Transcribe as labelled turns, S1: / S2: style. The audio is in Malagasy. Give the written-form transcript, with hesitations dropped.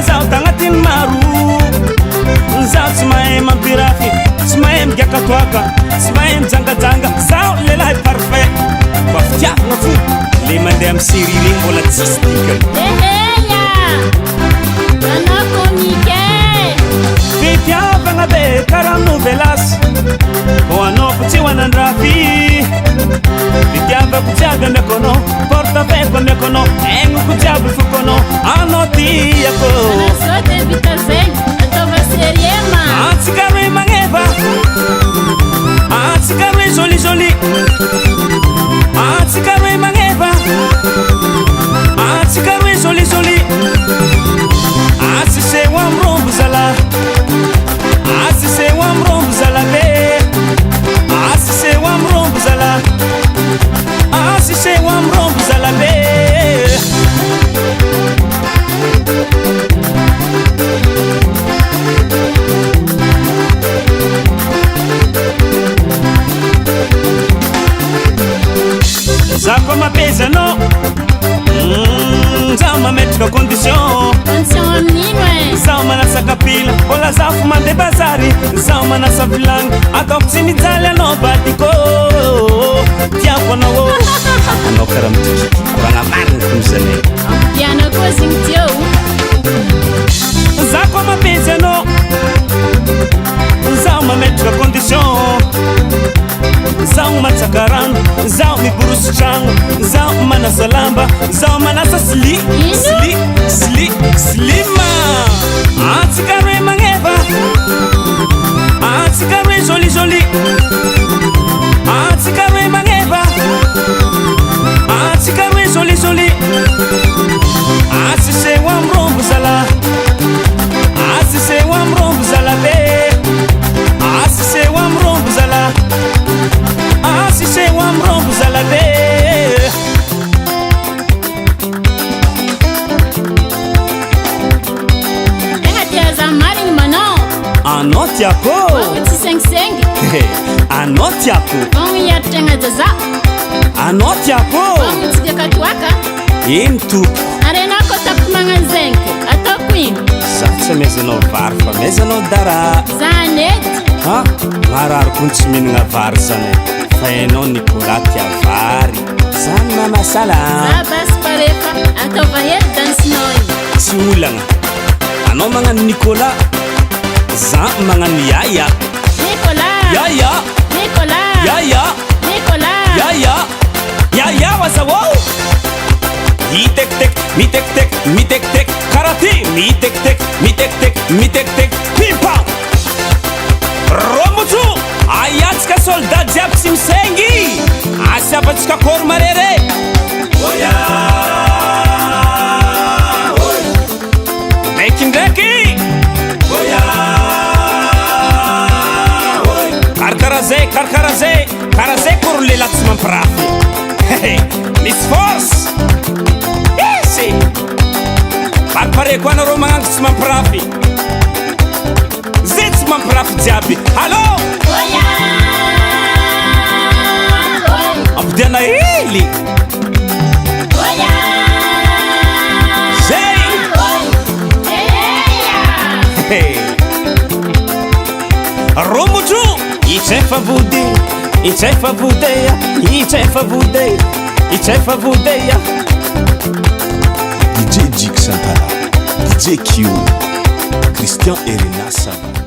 S1: zaho tagnatin'ny maro zaho tsy mahay mampirafy tsy mahay migakatoaka tsy mahay mijangajanga zaho lelahy parfait fa fitiavagna fo le mandeha amin'ny série regny mbola tsisy dikany
S2: eheya anao komike
S1: fitiavagna be karaha novelas ho anao ko tsy hoanandrafy fitiavako jiaby amiako anao portafeko amiako anao aignako jiaby foko anao anao tiako
S2: anao de vita zegny ataova seriema
S1: atsika roe magneva atsika roe jolijoli atsika roe magneva atsika roe jolijoli atsiseo amrombo zala atsiseo amrombo zala be atsiseo amrombo zala atsiseo amrombo zala be zaho mampeza anao zaho mametraka condition
S2: amin'ino e
S1: zaho manasa kapila mbola zaho fo mandeha bazary zaho manasa vilagny ataoko tsy mijaly anao badiko tiako anao anao karaha mitokiko koragna marina komizany
S2: diana koa zegny tiao
S1: zaho koa mampeza anao zaho mametraka condition zaho matsaka rano zaho miborosy tragno zaho manasa lamba zaho manasa slima atsika roe magneva atsika roe jolijoli atsika roe magneva atsika roe jolijoli atsiseo amrombo zala atsiseo amrombo zala be atsiseo amrombo zala atsiseo amrombo zala be
S2: tegna tiaza marigny manao
S1: anao tiako
S2: tsy sengisengy
S1: anao tiako
S2: vagno hiaritragna jaza
S1: anao tiako
S2: vagno tsy diakatoaka
S1: ino toko
S2: ary anao koa tapoko magnano zegny ataoko ino
S1: zaho tsy amezanao vary fa amezanao dara
S2: zany edy
S1: ha mararoko ny tsy mihinagna vary zany fa ianao Nicolas tia vary zany mamasala
S2: za basy parefa ataova hely dansinao iny
S1: tsy olagna anao magnano Nicolas za magnano yaya
S2: Nicolas
S1: yaya
S2: Nicolas
S1: yaya
S2: Nicolas
S1: yaya yaya wazawao mitektek mitektek mitektek karate mitektek mitektek mitektek pimpa romotu ayatsika soldat jiaby tsy misengy asiapatsika kory marere oya ndraikindraiky oya karakarazay karakarazay karazay kory lela tsy mampirafy misy force isy paripareko anareo magnano tsy mampirafy zay tsy mampirafy jiaby allo ampidiana hely zay romotro itsefa vody itsefa vodeia itsefa vodeia itsefa vodeia
S3: DJ Jik Santana DJ Q Christian Erina Sava